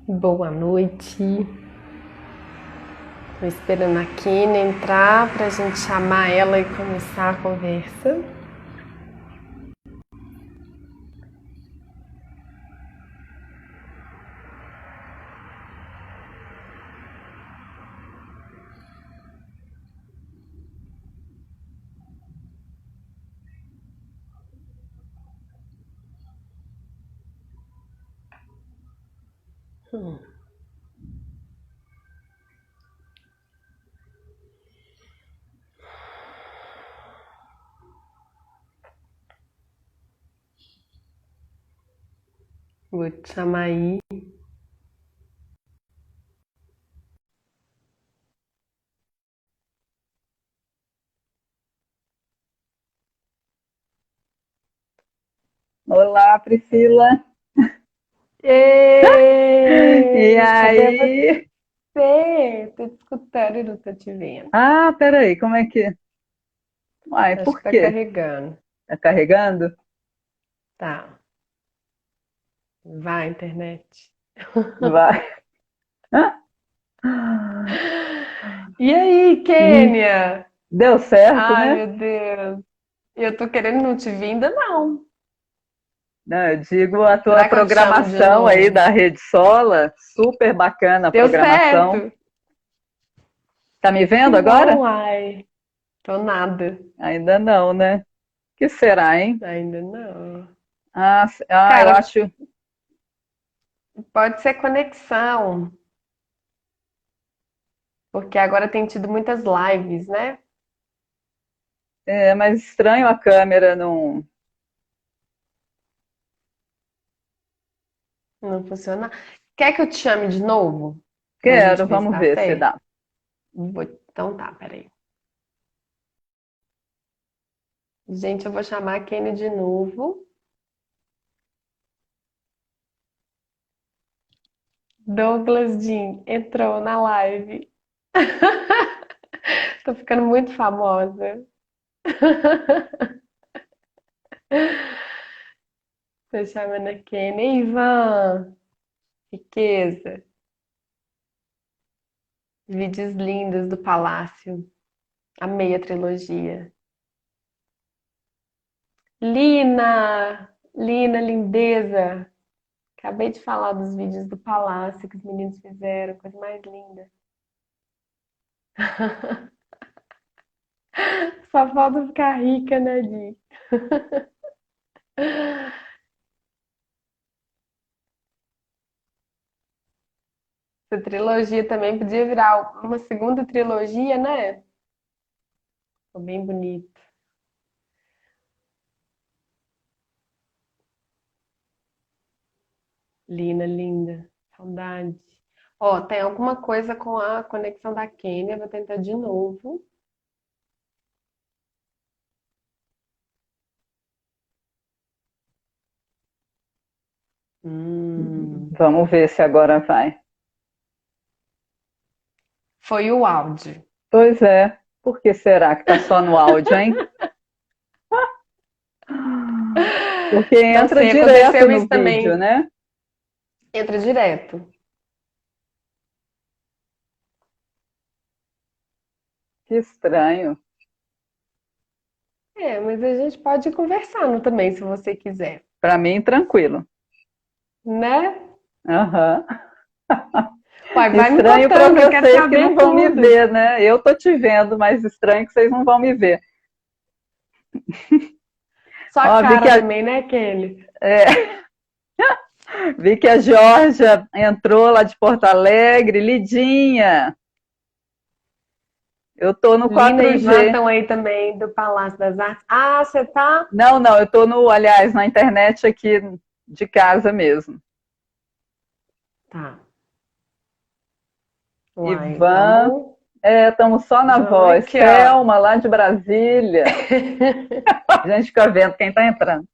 Boa noite. Tô esperando a Kine entrar pra gente chamar ela e começar a conversa. Vou te chamar aí. Olá, Priscila. E Ei, cadê aí? você? Tô te escutando e não tô te vendo. Ah, peraí, como é que. Uai, Acho que por tá quê? carregando. Tá carregando? Tá. Vai, internet. Vai. E aí, Ih, Kênia? deu certo, Ai, né? meu Deus. Eu tô querendo não te vir ainda não. Não, eu digo a tua Será que eu te chamo de programação aí novo? da Rede Sola, super bacana a Deu programação. certo. Tá me Que vendo agora? bom, ai. Tô nada. Ainda não, né? Que será, hein? Ainda não. Eu Cara, acho. pode ser conexão, porque agora tem tido muitas lives, né? É mais estranho a câmera não. Não funciona. Quer que eu te chame de novo? Pra gente Quero, ver se vamos dá ver se certo? dá. Então tá, peraí. Gente, eu vou chamar a Kenny de novo. Douglas Jean entrou na live. Tô ficando muito famosa. Tô chamando a Kenny. Ei, Ivan, riqueza. Vídeos lindos do Palácio. Amei a trilogia. Lina! Lina, lindeza! Acabei de falar dos vídeos do Palácio que os meninos fizeram, coisa mais linda. Só falta ficar rica, né, Di? Essa trilogia também podia virar uma segunda trilogia, né? Ficou bem bonito. Lina, linda. Saudade. Ó, tem alguma coisa com a conexão da Kênia. Vou tentar de novo. Vamos ver se agora vai. Foi o áudio. Pois é. Por que será que tá só no áudio, hein? Porque Não entra sei, direto aconteceu no isso vídeo, também. né? Entra direto. Que estranho. É, mas a gente pode ir conversando também, se você quiser. Para mim, tranquilo. Né? Aham. Uai, vai me Estranho para contando que eu quero vocês que não saber vão me tudo. ver, né? Eu tô te vendo, mas estranho que vocês não vão me ver. Sua Ó, cara também, né, Kelly? vi que a Georgia entrou lá de Porto Alegre, Lidinha. Eu tô no Lina e Ivan 4G. estão aí também do Palácio das Artes. Ah, você tá? Não, não, eu tô no, aliás, na internet aqui de casa mesmo. Tá. Uai, Ivan, vamos. estamos só na Vamos voz. aqui, ó. Selma, lá de Brasília. A gente fica vendo quem tá entrando.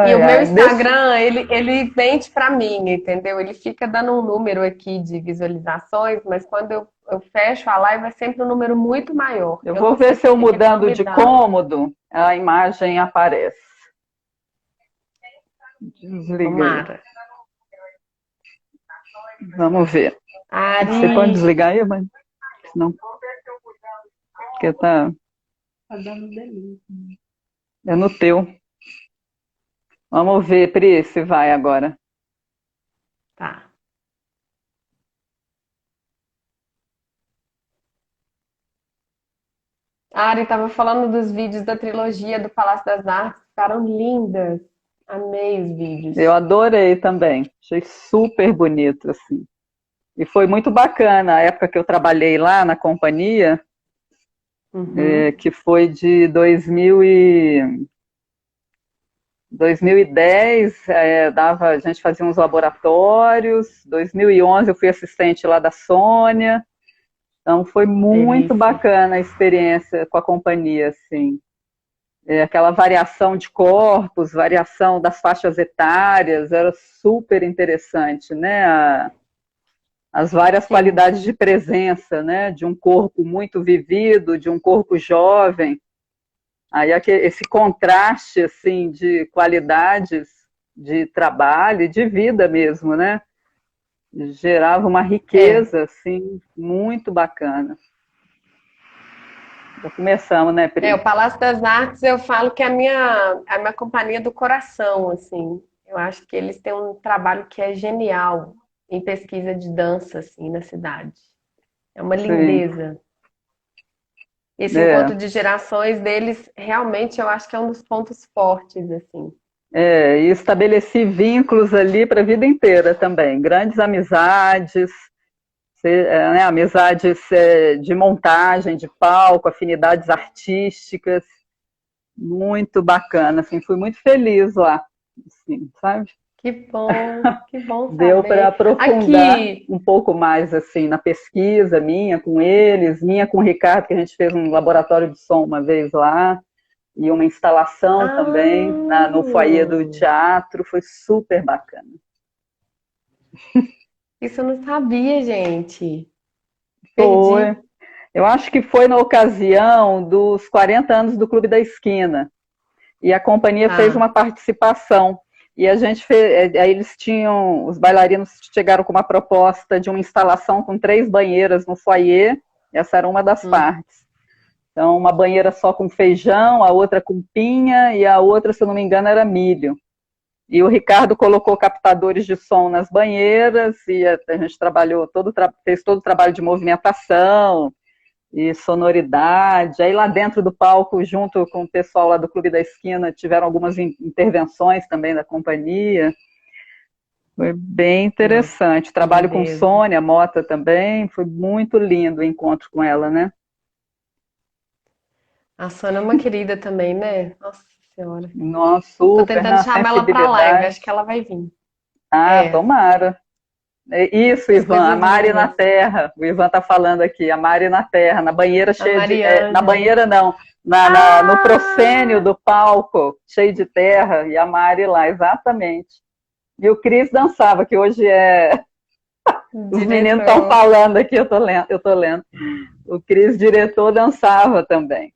E o Ai, meu ai, deixa. Instagram, ele vende pra mim, entendeu? Ele fica dando um número aqui de visualizações, mas quando eu fecho a live é sempre um número muito maior. Eu Eu vou não ver sei se por eu que que ele não mudando me de dá. cômodo, a imagem aparece. Desliguei. Tomara. Vamos ver. Você pode Ari, desligar aí, mãe? Senão, porque tá. Tá dando delícia. É no teu. Vamos ver, Pri, se vai agora. tá. A Ari estava falando dos vídeos da trilogia do Palácio das Artes, ficaram lindas. Amei os Eu vídeos. adorei também. Achei super bonito, assim. E foi muito bacana a época que eu trabalhei lá na companhia, Uhum. que foi de 2010, a gente fazia uns laboratórios. 2011 eu fui assistente lá da Sônia. Então foi muito Delícia. bacana a experiência com a companhia, assim. Aquela variação de corpos, variação das faixas etárias, era super interessante, né? As várias Sim. qualidades de presença, né? De um corpo muito vivido, de um corpo jovem. Aí esse contraste assim de qualidades de trabalho e de vida mesmo, né? Gerava uma É. riqueza assim muito bacana. Já começamos, né, É, Pri? o Palácio das Artes eu falo que é a minha companhia do coração, assim. Eu acho que eles têm um trabalho que é genial em pesquisa de dança, assim, na cidade. É uma Sim. lindeza. Esse É, encontro de gerações deles, realmente, eu acho que é um dos pontos fortes, assim. e estabeleci vínculos ali para a vida inteira também. Grandes amizades, né, amizades de montagem, de palco, afinidades artísticas. Muito bacana, assim, fui muito feliz lá, assim, sabe? Que bom Deu para saber. aprofundar Aqui, um pouco mais assim na pesquisa minha com eles, minha com o Ricardo, que a gente fez um laboratório de som uma vez lá, e uma instalação também no foyer do ah, teatro, foi super bacana. isso eu não sabia, gente. Foi. Perdi. Eu acho que foi na ocasião dos 40 anos do Clube da Esquina. E a companhia fez uma Tá. participação. E a gente fez, aí eles tinham, os bailarinos chegaram com uma proposta de uma instalação com 3 banheiras no foyer, essa era uma das Hum. partes. Então, uma banheira só com feijão, a outra com pinha, e a outra, se eu não me engano, era milho. E o Ricardo colocou captadores de som nas banheiras, e a gente trabalhou, fez todo o trabalho de movimentação, e sonoridade. Aí lá dentro do palco, junto com o pessoal lá do Clube da Esquina, tiveram algumas intervenções também da companhia. Foi bem Nossa, interessante. que Trabalho com lindeza. Sônia Mota também, foi muito lindo o encontro com ela, né? A Sônia é uma querida também, né? Nossa Senhora. Nossa, Tô super tentando na chamar ela pra live, sensibilidade. acho que ela vai vir. Ah, É, tomara. Isso, as Ivan, a coisas Mari na lindas. terra. O Ivan tá falando aqui, a Mari na terra, na banheira A cheia de. Na Mariana. banheira não, no proscênio Ah! do palco, cheio de terra, e a Mari lá, exatamente. E o Cris dançava, que hoje é. Os meninos estão Diretor. falando aqui, eu tô lendo, eu tô lendo. O Cris, diretor, dançava também.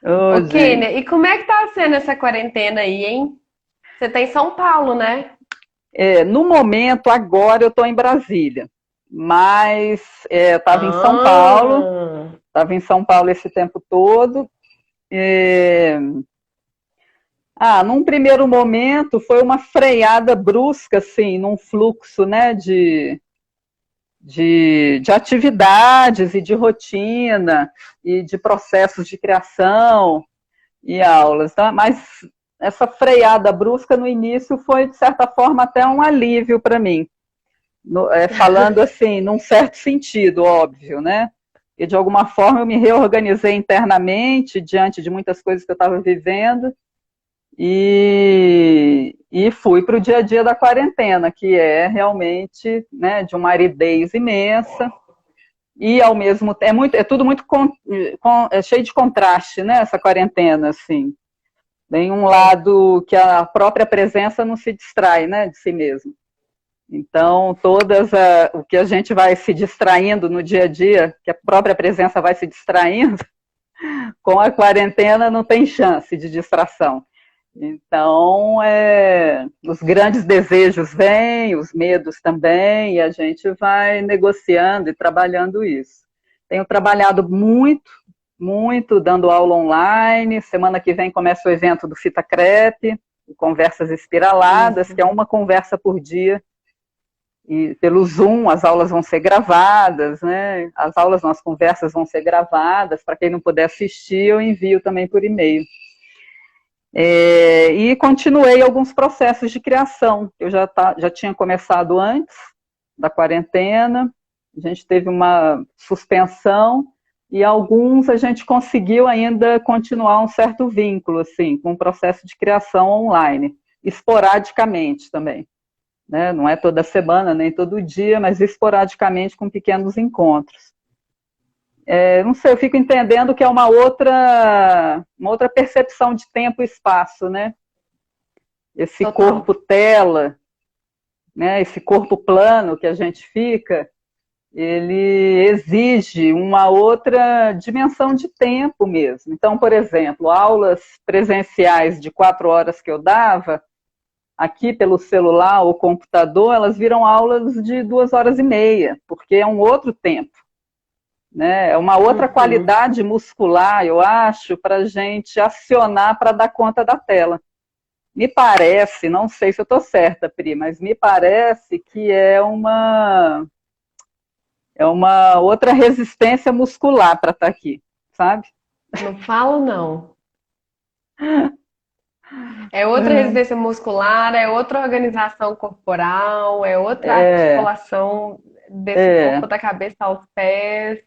Ô, Ô, gente. Kênia, e como é que tá sendo essa quarentena aí, hein? Você tá em São Paulo, né? No momento, agora eu estou em Brasília, mas eu Ah, estava em São Paulo esse tempo todo. É, num primeiro momento foi uma freada brusca, assim, num fluxo, né, de atividades e de rotina e de processos de criação e aulas, tá? Mas essa freada brusca no início foi, de certa forma, até um alívio para mim. Falando assim, num certo sentido, óbvio, né? E de alguma forma eu me reorganizei internamente diante de muitas coisas que eu estava vivendo e fui para o dia a dia da quarentena, que é realmente, né, de uma aridez imensa e ao mesmo tempo é tudo muito cheio de contraste, né? Essa quarentena, assim. Tem um é. lado que a própria presença não se distrai, né, de si mesmo. Então, o que a gente vai se distraindo no dia a dia, que a própria presença vai se distraindo, com a quarentena não tem chance de distração. Então, os grandes desejos vêm, os medos também, e a gente vai negociando e trabalhando isso. Tenho trabalhado muito, muito, dando aula online. Semana que vem começa o evento do Fita Crepe, Conversas Espiraladas, Isso. que é uma conversa por dia. E pelo Zoom as aulas vão ser gravadas, né? As aulas, não, as conversas vão ser gravadas. Para quem não puder assistir, eu envio também por e-mail. E continuei alguns processos de criação, que eu já tinha começado antes da quarentena. A gente teve uma suspensão e alguns a gente conseguiu ainda continuar um certo vínculo, assim, com o processo de criação online, esporadicamente também. Né? Não é toda semana, nem todo dia, mas esporadicamente com pequenos encontros. Não sei, eu fico entendendo que é uma outra percepção de tempo e espaço, né? Esse Total. corpo tela, né? Esse corpo plano que a gente fica, ele exige uma outra dimensão de tempo mesmo. Então, por exemplo, aulas presenciais de 4 horas que eu dava, aqui pelo celular ou computador, elas viram aulas de 2 horas e meia, porque é um outro tempo. Né? É uma outra qualidade muscular, eu acho, para a gente acionar para dar conta da tela. Me parece, não sei se eu estou certa, Pri, mas me parece que é uma outra resistência muscular para estar aqui, sabe? Não falo, não. É outra resistência muscular, é outra organização corporal, é outra articulação desse corpo da cabeça aos pés.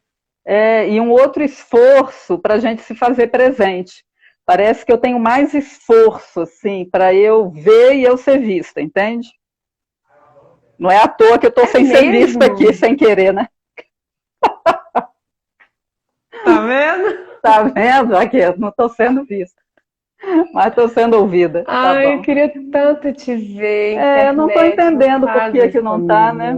E um outro esforço para a gente se fazer presente. Parece que eu tenho mais esforço, assim, para eu ver e eu ser vista, entende? Não é à toa que eu estou sem ser vista aqui, sem querer, né? Tá vendo? Tá vendo? Aqui, eu não estou sendo vista, mas estou sendo ouvida. Ai, tá bom. eu queria tanto te ver. Eu não estou entendendo por que não está, né?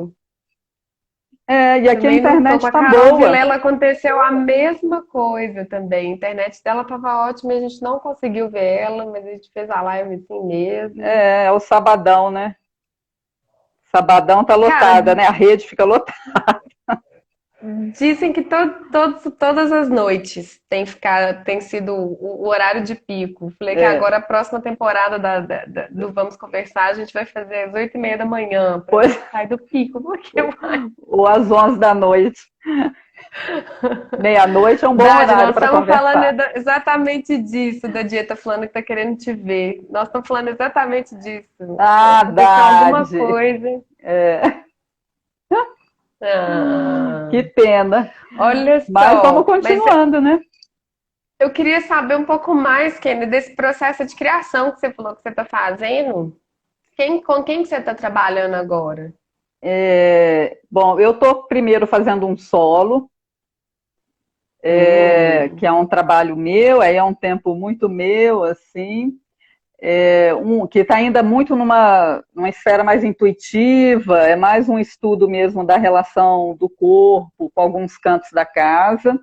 E aqui também a internet está boa. Carol Vilela aconteceu a mesma coisa também. A internet dela estava ótima, a gente não conseguiu ver ela, mas a gente fez a live assim mesmo. É o sabadão, né? Sabadão tá lotada, né? A rede fica lotada. Dizem que todas as noites tem sido o horário de pico. Falei que agora a próxima temporada do Vamos Conversar a gente vai fazer às 8h30 da manhã, para sair do pico. Ou às 11 da noite. Meia-noite é um bom horário para conversar. Nós estamos falando exatamente disso, da Dieta falando que está querendo te ver. Nós estamos falando exatamente disso. Alguma coisa. Que pena. Olha só. Mas vamos continuando, né? Eu queria saber um pouco mais, Kenny, desse processo de criação que você falou que você está fazendo. Com quem que você está trabalhando agora? Bom, eu estou primeiro fazendo um solo, que é um trabalho meu, é um tempo muito meu, assim, que está ainda muito numa esfera mais intuitiva, é mais um estudo mesmo da relação do corpo com alguns cantos da casa.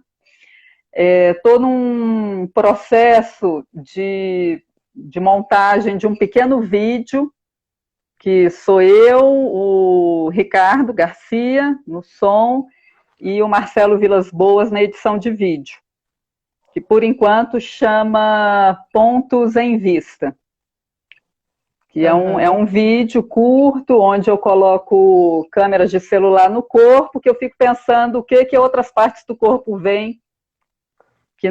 Estou num processo de montagem de um pequeno vídeo, que sou eu, o Ricardo Garcia, no som, e o Marcelo Vilas Boas na edição de vídeo, que por enquanto chama Pontos em Vista, que é um vídeo curto, onde eu coloco câmeras de celular no corpo, que eu fico pensando o que outras partes do corpo veem, que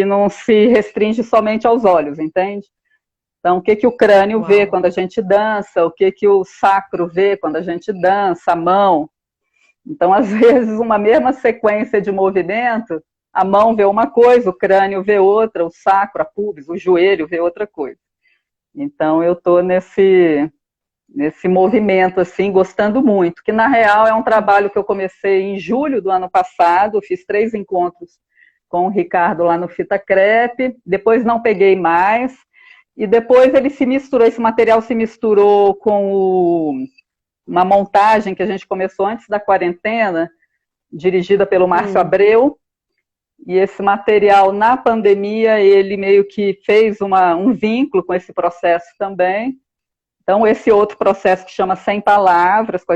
não se restringe somente aos olhos, entende? Então, o que o crânio vê quando a gente dança, o que o sacro vê quando a gente dança, a mão. Então, às vezes, uma mesma sequência de movimento, a mão vê uma coisa, o crânio vê outra, o sacro, a pubis, o joelho vê outra coisa. Então, eu estou nesse movimento, assim, gostando muito, que na real é um trabalho que eu comecei em julho do ano passado, fiz 3 encontros com o Ricardo lá no Fita Crepe, depois não peguei mais, e depois esse material se misturou com uma montagem que a gente começou antes da quarentena, dirigida pelo Márcio Abreu, E esse material, na pandemia, ele meio que fez um vínculo com esse processo também. Então, esse outro processo que chama Sem Palavras, com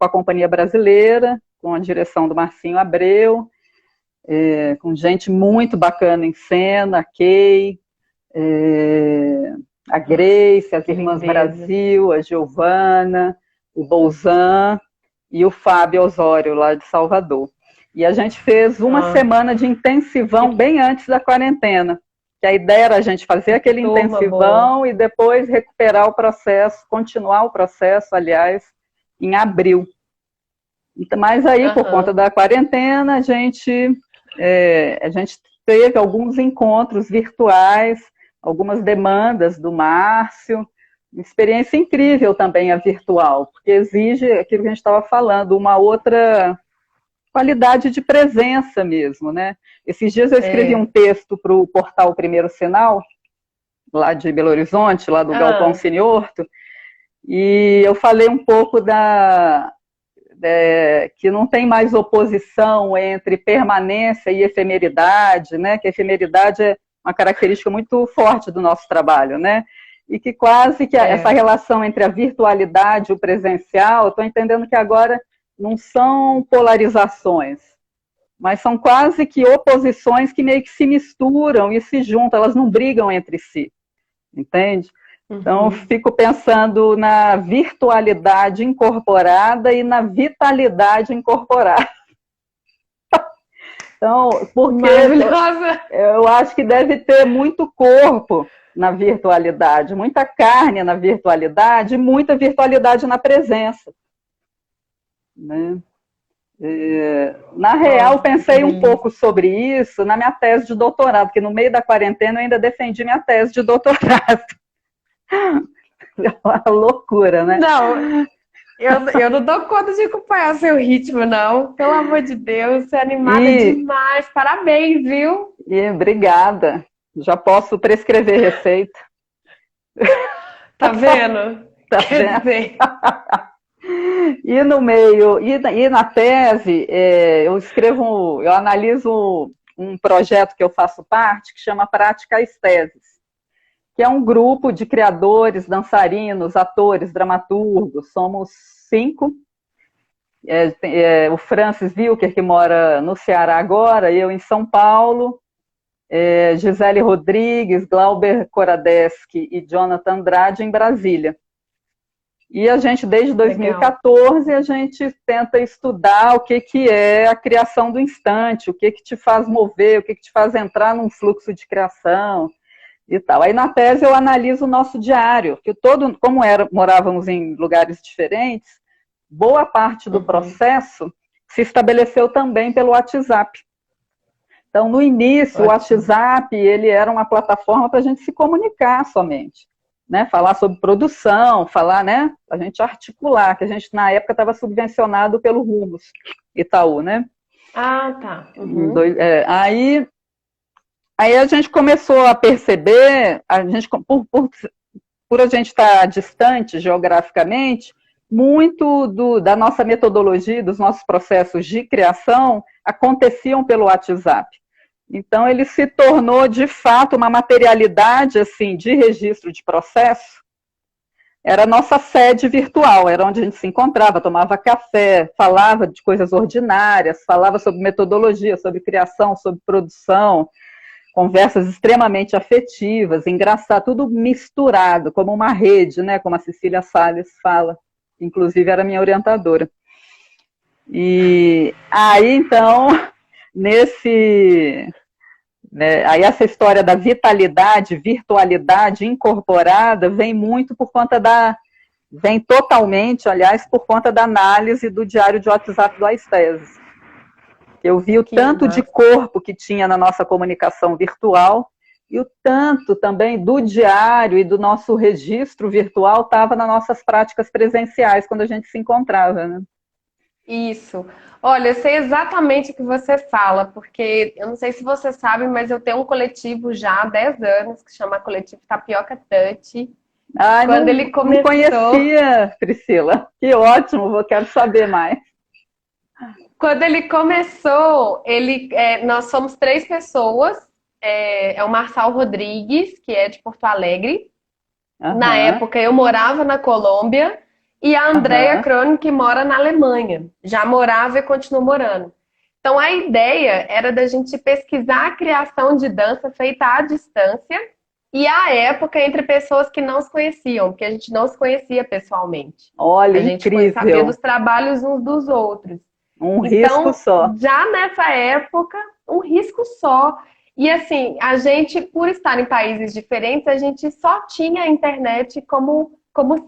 a Companhia Brasileira, com a direção do Marcinho Abreu, com gente muito bacana em cena, a Kay, a Grace, as Irmãs Brasil, a Giovana, o Bolzan e o Fábio Osório, lá de Salvador. E a gente fez uma semana de intensivão bem antes da quarentena. Que a ideia era a gente fazer aquele intensivão e depois recuperar o processo, continuar o processo, aliás, em abril. Mas aí, por conta da quarentena, a gente teve alguns encontros virtuais, algumas demandas do Márcio, uma experiência incrível também a virtual, porque exige aquilo que a gente estava falando, uma outra qualidade de presença mesmo, né? Esses dias eu escrevi um texto para o portal Primeiro Sinal, lá de Belo Horizonte, lá do Galpão Siniorto, e eu falei um pouco que não tem mais oposição entre permanência e efemeridade, né? Que a efemeridade é uma característica muito forte do nosso trabalho, né? E que quase que essa relação entre a virtualidade e o presencial, estou entendendo que agora não são polarizações, mas são quase que oposições que meio que se misturam e se juntam, elas não brigam entre si, entende? Então, fico pensando na virtualidade incorporada e na vitalidade incorporada. Então, porque eu acho que deve ter muito corpo na virtualidade, muita carne na virtualidade e muita virtualidade na presença. Né? Na real, pensei um pouco sobre isso na minha tese de doutorado, porque no meio da quarentena eu ainda defendi minha tese de doutorado. É uma loucura, né? Não, eu não dou conta de acompanhar seu ritmo, não. Pelo amor de Deus, você é animada demais. Parabéns, viu? Obrigada. Já posso prescrever receita. Tá vendo? Tá vendo? E no meio, e na tese, eu analiso um projeto que eu faço parte, que chama Prática às Teses, que é um grupo de criadores, dançarinos, atores, dramaturgos. Somos 5. O Francis Wilker, que mora no Ceará agora, eu em São Paulo, Gisele Rodrigues, Glauber Koradeski e Jonathan Andrade em Brasília. E a gente, desde 2014, a gente tenta estudar o que é a criação do instante, o que te faz mover, o que te faz entrar num fluxo de criação e tal. Aí na tese eu analiso o nosso diário, que como morávamos em lugares diferentes, boa parte do processo se estabeleceu também pelo WhatsApp. Então, no início, o WhatsApp ele era uma plataforma para a gente se comunicar somente. Né, falar sobre produção, falar, né, a gente articular, que a gente na época estava subvencionado pelo Rumos, Itaú, né? Ah, tá. Aí a gente começou a perceber, por a gente estar distante geograficamente, muito da nossa metodologia, dos nossos processos de criação aconteciam pelo WhatsApp. Então, ele se tornou, de fato, uma materialidade assim, de registro de processo. Era a nossa sede virtual, era onde a gente se encontrava, tomava café, falava de coisas ordinárias, falava sobre metodologia, sobre criação, sobre produção, conversas extremamente afetivas, engraçado, tudo misturado, como uma rede, né, como a Cecília Salles fala, inclusive era minha orientadora. E aí, então... aí essa história da vitalidade, virtualidade incorporada vem muito por conta vem totalmente, aliás, por conta da análise do diário de WhatsApp do Aesthesis. Eu vi o tanto de corpo que tinha na nossa comunicação virtual e o tanto também do diário e do nosso registro virtual estava nas nossas práticas presenciais, quando a gente se encontrava, né? Isso. Olha, eu sei exatamente o que você fala, porque eu não sei se você sabe, mas eu tenho um coletivo já há 10 anos, que chama Coletivo Tapioca Touch. Quando ele começou... Não conhecia, Priscila. Que ótimo, quero saber mais. Quando ele começou, nós somos três pessoas. É o Marçal Rodrigues, que é de Porto Alegre. Na Aham, época eu morava na Colômbia e a Andrea aham. Krohn, que mora na Alemanha. Já morava e continua morando. Então a ideia era da gente pesquisar a criação de dança feita à distância e à época entre pessoas que não se conheciam, porque a gente não se conhecia pessoalmente. Olha, A gente sabia incrível. dos trabalhos uns dos outros. Um risco Então, só. já nessa época, um risco só. E assim, a gente, por estar em países diferentes, a gente só tinha a internet como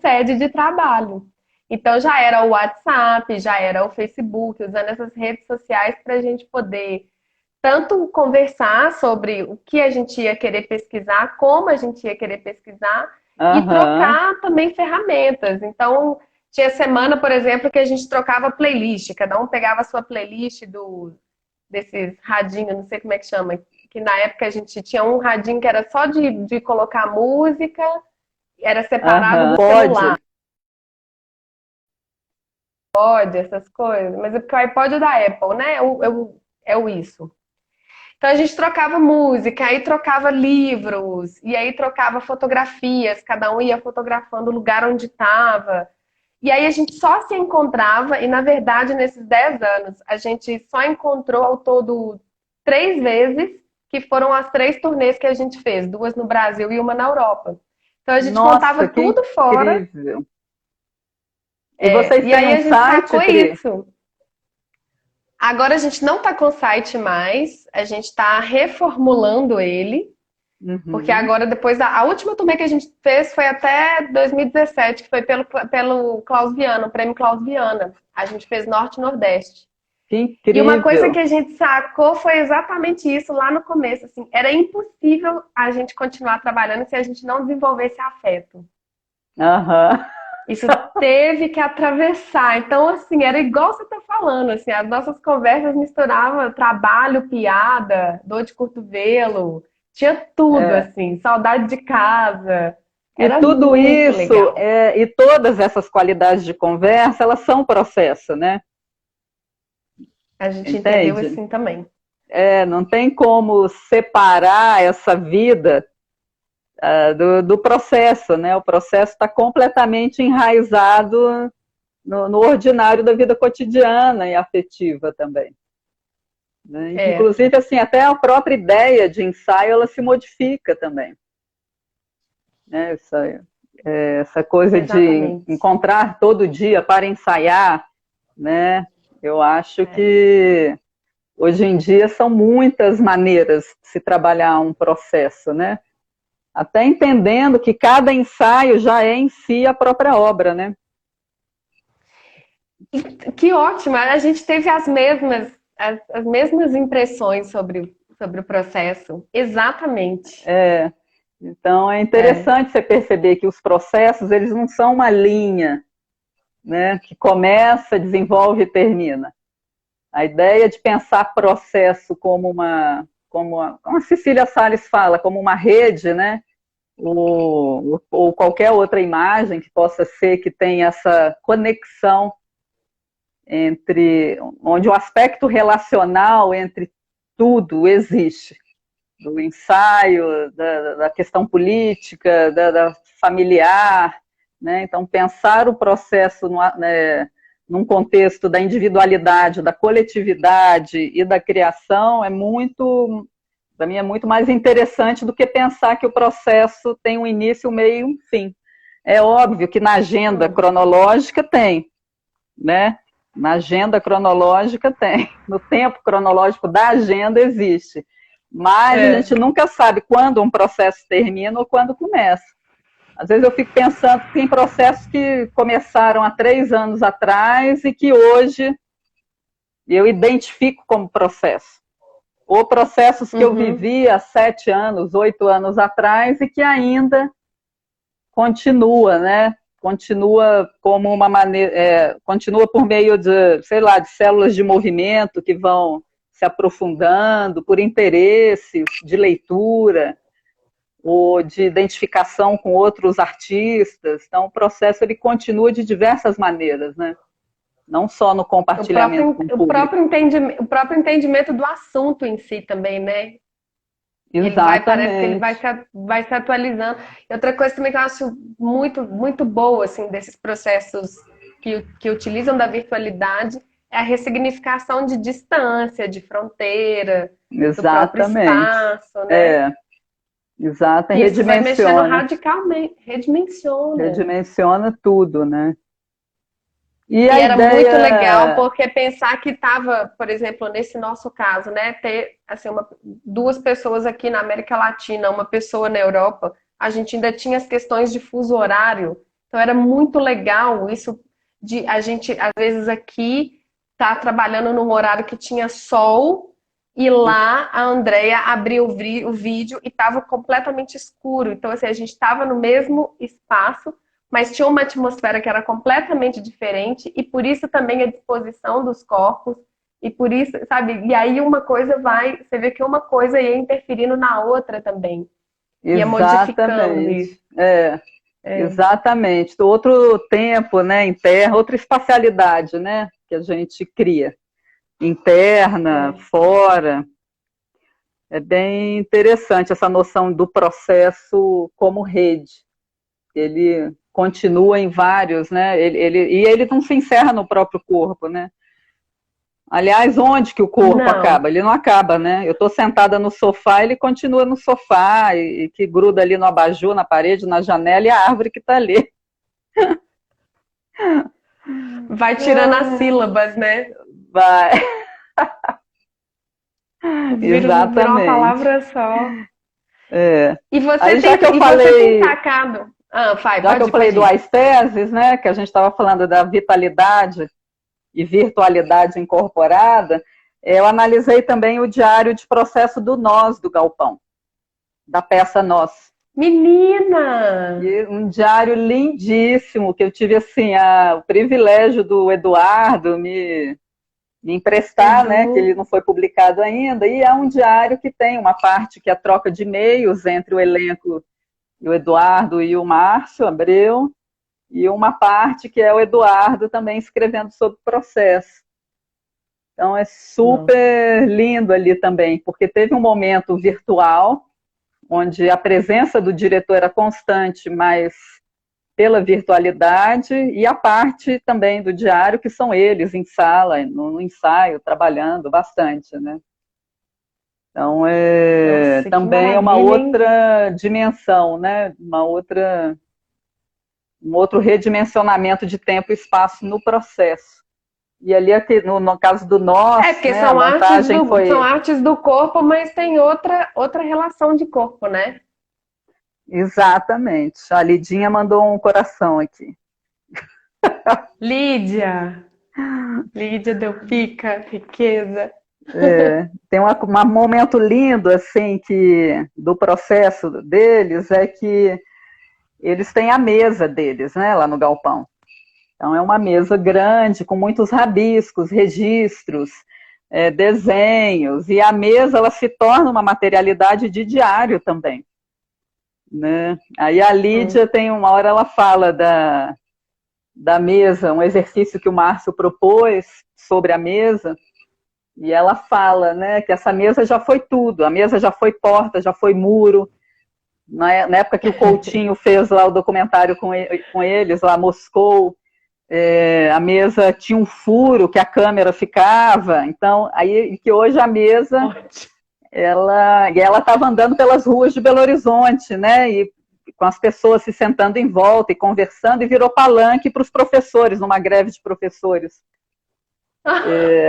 sede de trabalho. Então já era o WhatsApp, já era o Facebook, usando essas redes sociais para a gente poder tanto conversar sobre o que a gente ia querer pesquisar, como a gente ia querer pesquisar, e Aham, trocar também ferramentas. Então, tinha semana, por exemplo, que a gente trocava playlist, cada um pegava a sua playlist desses radinhos, não sei como é que chama, que na época a gente tinha um radinho que era só de colocar música, era separado aham. do celular, Pode. pode, essas coisas, mas é porque o iPod é da Apple, né? É o isso. Então a gente trocava música, aí trocava livros, e aí trocava fotografias, cada um ia fotografando o lugar onde estava. E aí a gente só se encontrava, e na verdade, nesses 10 anos, a gente só encontrou ao todo 3 vezes, que foram as 3 turnês que a gente fez, 2 no Brasil e uma na Europa. Então a gente montava Nossa, que tudo fora, incrível. E vocês e têm aí um a gente site, sacou Pri? isso. Agora a gente não está com site mais, a gente está reformulando ele. Porque Uhum. agora, depois a última turnê que a gente fez foi até 2017, que foi pelo Klaus Viana, o prêmio Klaus Viana. A gente fez Norte e Nordeste. Que E uma coisa incrível. que a gente sacou foi exatamente isso lá no começo. Assim, era impossível a gente continuar trabalhando se a gente não desenvolvesse afeto. Aham. Isso teve que atravessar. Então, assim, era igual você está falando. Assim, as nossas conversas misturavam trabalho, piada, dor de cotovelo. Tinha tudo, É. assim, saudade de casa. E Era tudo muito isso, legal. e todas essas qualidades de conversa, elas são processo, né? A gente entendeu Entende? assim também. Não tem como separar essa vida do processo, né? O processo está completamente enraizado no ordinário da vida cotidiana e afetiva também. Né? É, Inclusive, assim, até a própria ideia de ensaio, ela se modifica também. Né? Essa coisa de exatamente. encontrar todo dia para ensaiar, né? Eu acho É. que hoje em dia são muitas maneiras de se trabalhar um processo, né? Até entendendo que cada ensaio já é em si a própria obra, né? Que ótimo! A gente teve as mesmas impressões sobre o processo. Exatamente. Então é É. interessante você perceber que os processos, eles não são uma linha, né, que começa, desenvolve e termina. A ideia de pensar processo como a Cecília Salles fala, como uma rede, né, ou qualquer outra imagem que possa ser que tenha essa conexão onde o aspecto relacional entre tudo existe, do ensaio, da questão política, da familiar, né? Então pensar o processo num contexto da individualidade, da coletividade e da criação para mim é muito mais interessante do que pensar que o processo tem um início, um meio e um fim. É óbvio que na agenda Hum. cronológica tem, né? Na agenda cronológica tem, no tempo cronológico da agenda existe, mas a É. gente nunca sabe quando um processo termina ou quando começa. Às vezes eu fico pensando que tem processos que começaram há 3 anos atrás e que hoje eu identifico como processo. Ou processos que eu Uhum. vivi há 7 anos, 8 anos atrás e que ainda continua, né? Continua como uma maneira, continua por meio de, sei lá, de células de movimento que vão se aprofundando por interesses de leitura ou de identificação com outros artistas. Então, o processo ele continua de diversas maneiras, né? não só no compartilhamento com o público. O próprio entendimento do assunto em si também, né? Parece que ele vai se atualizando. E outra coisa também que eu acho muito, muito boa, assim, desses processos que utilizam da virtualidade é a ressignificação de distância, de fronteira, do próprio espaço, né? Exato, e isso vai mexendo redimensiona. radicalmente, Redimensiona tudo, né? E era muito legal, porque pensar que estava, por exemplo, nesse nosso caso, né, ter assim, duas pessoas aqui na América Latina, uma pessoa na Europa, a gente ainda tinha as questões de fuso horário, então era muito legal isso de a gente, às vezes aqui, tá trabalhando num horário que tinha sol, e lá a Andrea abriu o vídeo e estava completamente escuro, então assim, a gente estava no mesmo espaço, mas tinha uma atmosfera que era completamente diferente, e por isso também a disposição dos corpos, e por isso, sabe, e aí uma coisa você vê que uma coisa ia interferindo na outra também, ia modificando isso. Exatamente, outro tempo, né, interno, outra espacialidade, né, que a gente cria, interna, fora. É bem interessante essa noção do processo como rede. Ele continua em vários, né? E ele não se encerra no próprio corpo, né? Aliás, onde que o corpo acaba? Ele não acaba, né? Eu estou sentada no sofá, ele continua no sofá, e que gruda ali no abajur, na parede, na janela, e a árvore que está ali. Vai tirando as sílabas, né? Vai. Exatamente. Vira uma palavra só. E você aí, tem sacado... Já que eu falei do aesthesis, né, que a gente estava falando da vitalidade e virtualidade incorporada, eu analisei também o diário de processo do Nós, do Galpão, da peça Nós. Menina! E um diário lindíssimo, que eu tive assim, o privilégio do Eduardo me emprestar, né, que ele não foi publicado ainda, e é um diário que tem uma parte que é a troca de e-mails entre o elenco o Eduardo e o Márcio Abreu, e uma parte que é o Eduardo também escrevendo sobre o processo. Então é super lindo ali também, porque teve um momento virtual, onde a presença do diretor era constante, mas pela virtualidade, e a parte também do diário, que são eles em sala, no ensaio, trabalhando bastante, né? Então, também é uma outra dimensão, né? Um outro redimensionamento de tempo e espaço no processo. E ali, no caso do Nós, porque né, são artes do corpo, mas tem outra relação de corpo, né? Exatamente. A Lidinha mandou um coração aqui. Lídia deu pica, riqueza. Tem um momento lindo assim do processo deles, é que eles têm a mesa deles, né, lá no galpão. Então é uma mesa grande com muitos rabiscos, registros, desenhos, e a mesa ela se torna uma materialidade de diário também, né? Aí a Lídia tem uma hora, ela fala da mesa, um exercício que o Márcio propôs sobre a mesa. E ela fala, né, que essa mesa já foi tudo, a mesa já foi porta, já foi muro. Na época que o Coutinho fez lá o documentário com eles, lá Moscou, a mesa tinha um furo que a câmera ficava, então, aí que hoje a mesa, ela estava andando pelas ruas de Belo Horizonte, né, e com as pessoas se sentando em volta e conversando, e virou palanque para os professores, numa greve de professores.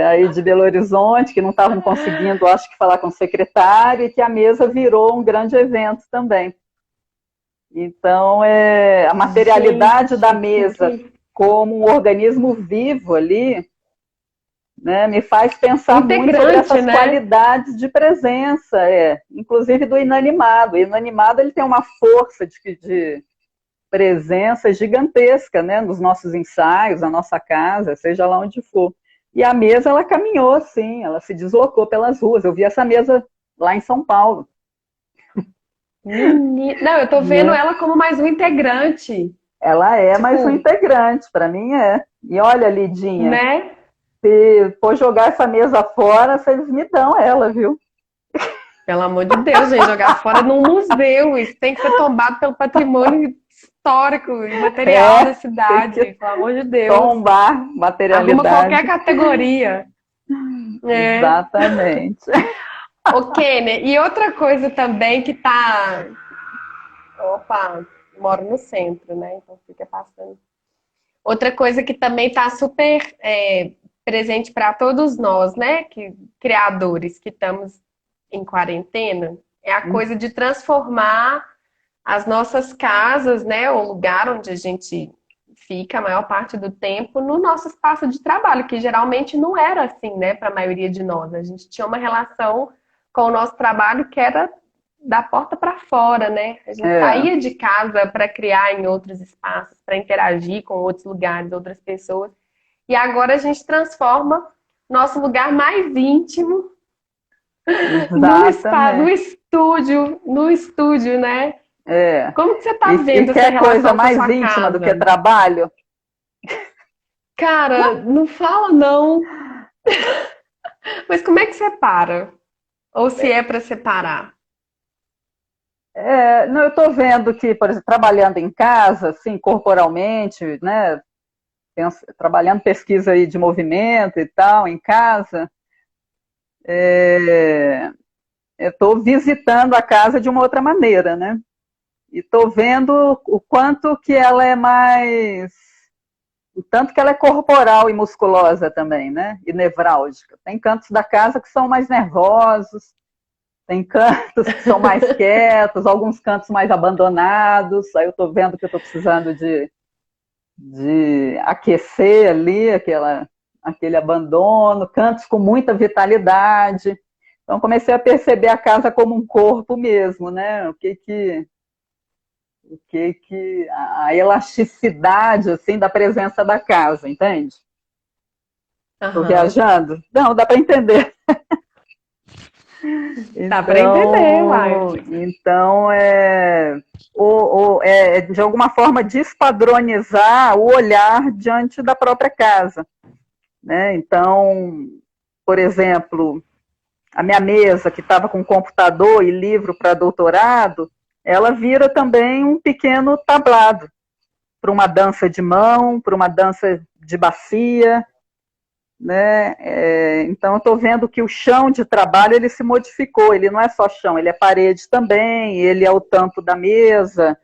Aí de Belo Horizonte, que não estavam conseguindo, acho que, falar com o secretário, e que a mesa virou um grande evento também. Então, a materialidade da mesa como um organismo vivo ali, né, me faz pensar muito sobre essas qualidades de presença, inclusive do inanimado. O inanimado ele tem uma força de presença gigantesca, né, nos nossos ensaios, na nossa casa, seja lá onde for. E a mesa, ela caminhou, sim, ela se deslocou pelas ruas. Eu vi essa mesa lá em São Paulo. Não, eu tô vendo ela como mais um integrante. Ela mais um integrante, para mim é. E olha, Lidinha, né? se for jogar essa mesa fora, vocês me dão ela, viu? Pelo amor de Deus, gente, jogar fora num museu. Isso tem que ser tombado pelo patrimônio histórico e material da É, tem cidade. que Pelo amor de Deus. tombar Arruma qualquer materialidade. categoria. É. Exatamente. Ô, Kenner, e outra coisa também que tá. Opa, moro no centro, né? Então fica passando. Outra coisa que também está super presente para todos nós, né? Que criadores que estamos em quarentena, é a coisa de transformar as nossas casas, né? O lugar onde a gente fica a maior parte do tempo no nosso espaço de trabalho, que geralmente não era assim, né? Para a maioria de nós, a gente tinha uma relação com o nosso trabalho que era da porta para fora, né? A gente É, saía de casa para criar em outros espaços, para interagir com outros lugares, outras pessoas. E agora a gente transforma nosso lugar mais íntimo no spa, exatamente. no estúdio, né? É. Como que você tá E vendo essa quer coisa relação com a mais sua íntima do que casa? trabalho? Cara, não fala não. Mas como é que separa? Ou se é para separar? É, não, eu estou vendo que, por exemplo, trabalhando em casa, assim, corporalmente, né, trabalhando pesquisa aí de movimento e tal, em casa, é, eu estou visitando a casa de uma outra maneira, né? E estou vendo o quanto que ela é mais, o tanto que ela é corporal e musculosa também, né? E nevrálgica. Tem cantos da casa que são mais nervosos, tem cantos que são mais quietos, alguns cantos mais abandonados. Aí eu estou vendo que eu estou precisando de aquecer ali aquele abandono, cantos com muita vitalidade. Então comecei a perceber a casa como um corpo mesmo, né? A elasticidade assim da presença da casa, entende? Estou Aham. viajando? Não, dá para entender. Dá para entender, vai. Então é de alguma forma despadronizar o olhar diante da própria casa, né? Então, por exemplo, a minha mesa que estava com computador e livro para doutorado, ela vira também um pequeno tablado para uma dança de mão, para uma dança de bacia, né? Então eu estou vendo que o chão de trabalho ele se modificou, ele não é só chão, ele é parede também, ele é o tampo da mesa,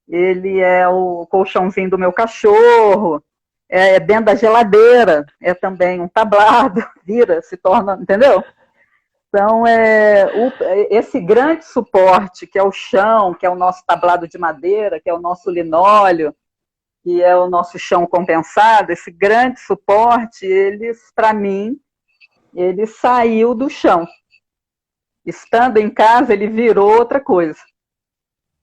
ele é o colchãozinho do meu cachorro, é dentro da geladeira, é também um tablado, vira, se torna, entendeu? Então, esse grande suporte que é o chão, que é o nosso tablado de madeira, que é o nosso linóleo, que é o nosso chão compensado, esse grande suporte, para mim, ele saiu do chão. Estando em casa, ele virou outra coisa.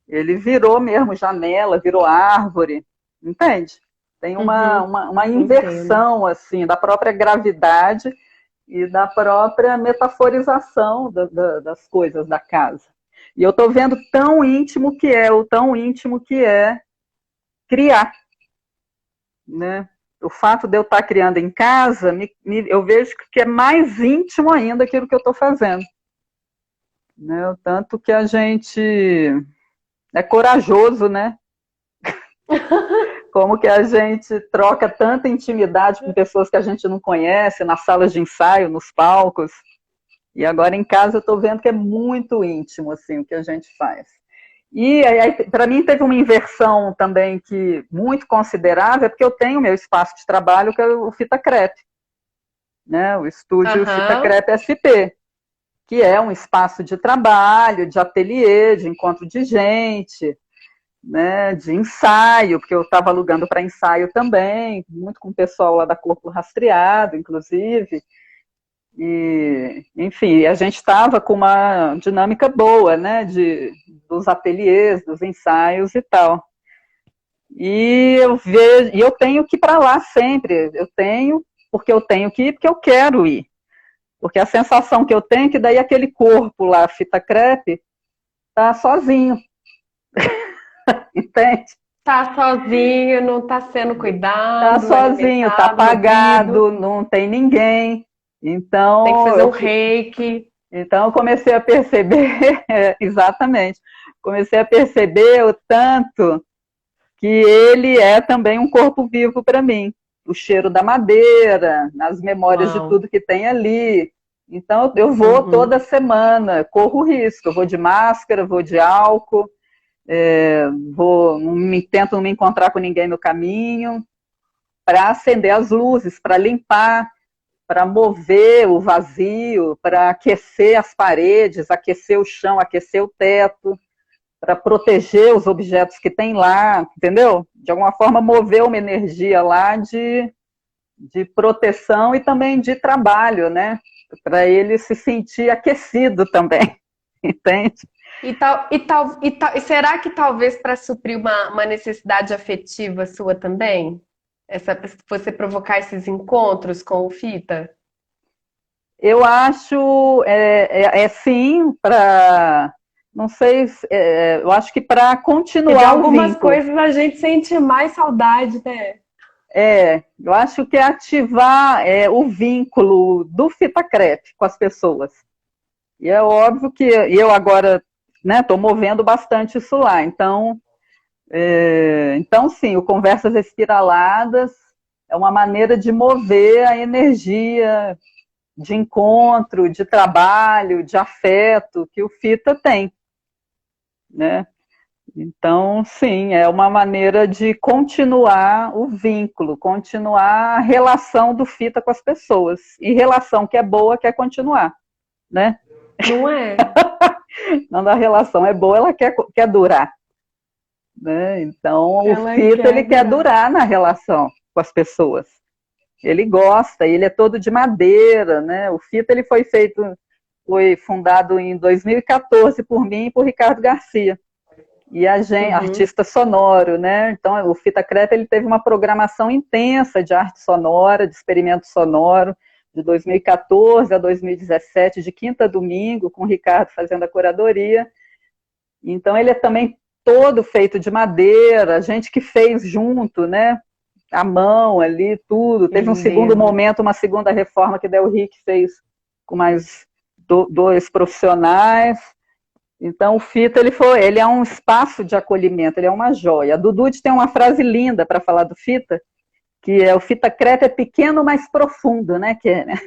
Ele virou mesmo janela, virou árvore, entende? Tem Uhum, uma entendo. inversão assim da própria gravidade e da própria metaforização das coisas da casa. E eu estou vendo o tão íntimo que é criar, né? O fato de eu estar criando em casa, eu vejo que é mais íntimo ainda aquilo que eu estou fazendo, né? O tanto que a gente é corajoso, né? Como que a gente troca tanta intimidade com pessoas que a gente não conhece, nas salas de ensaio, nos palcos. E agora em casa eu estou vendo que é muito íntimo assim, o que a gente faz. E aí, para mim, teve uma inversão também que muito considerável, porque eu tenho meu espaço de trabalho, que é o Fita Crepe, né? O estúdio Fita Aham. Crepe SP, que é um espaço de trabalho, de ateliê, de encontro de gente, né? De ensaio, porque eu estava alugando para ensaio também, muito com o pessoal lá da Corpo Rastreado, inclusive. E, enfim, a gente estava com uma dinâmica boa, né, dos ateliês, dos ensaios e tal. E eu tenho que ir para lá sempre. Eu tenho que ir, porque eu quero ir. Porque a sensação que eu tenho é que daí aquele corpo lá, fita crepe, tá sozinho, entende? Tá sozinho, não tá sendo Tá cuidado, sozinho, tá alimentado, nutrido, apagado, não tem ninguém. tem que Então, fazer um reiki. então eu comecei a perceber, exatamente, comecei a perceber o tanto que ele é também um corpo vivo para mim. O cheiro da madeira, as memórias de Uau. tudo que tem ali. Então eu vou toda Uhum. semana, corro risco, eu vou de máscara, vou de álcool, tento não me encontrar com ninguém no caminho, para acender as luzes, para limpar, para mover o vazio, para aquecer as paredes, aquecer o chão, aquecer o teto, para proteger os objetos que tem lá, entendeu? De alguma forma mover uma energia lá de proteção e também de trabalho, né? Para ele se sentir aquecido também, entende? E será que talvez para suprir uma necessidade afetiva sua também? Você provocar esses encontros com o Fita? Eu acho, sim, para, não sei, eu acho que para Que de continuar o algumas vínculo. coisas a gente sente mais saudade, né? Eu acho que é ativar o vínculo do Fita Crepe com as pessoas. E é óbvio que eu agora estou movendo bastante isso lá. Então, sim, o Conversas Espiraladas é uma maneira de mover a energia de encontro, de trabalho, de afeto que o Fita tem, né? Então, sim, é uma maneira de continuar o vínculo, continuar a relação do Fita com as pessoas. E relação que é boa quer continuar, né? Não é? Quando a relação é boa, ela quer durar, né? Então, o Ela Fita, ele quer quer durar. durar na relação com as pessoas. Ele gosta, ele é todo de madeira, né? O Fita, ele foi fundado em 2014 por mim e por Ricardo Garcia. E a gente, Uhum. artista sonoro, né? Então, o Fita Crepe, ele teve uma programação intensa de arte sonora, de experimento sonoro, de 2014 a 2017, de quinta a domingo, com o Ricardo fazendo a curadoria. Então, ele é também todo feito de madeira, a gente que fez junto, né? A mão ali, tudo. Que Teve um segundo lindeza. momento, uma segunda reforma que Del Rick fez com mais dois profissionais. Então, o Fita, ele é um espaço de acolhimento, ele é uma joia. A Dudut tem uma frase linda para falar do Fita, que é: o Fita Crepe é pequeno, mas profundo, né, Kênia?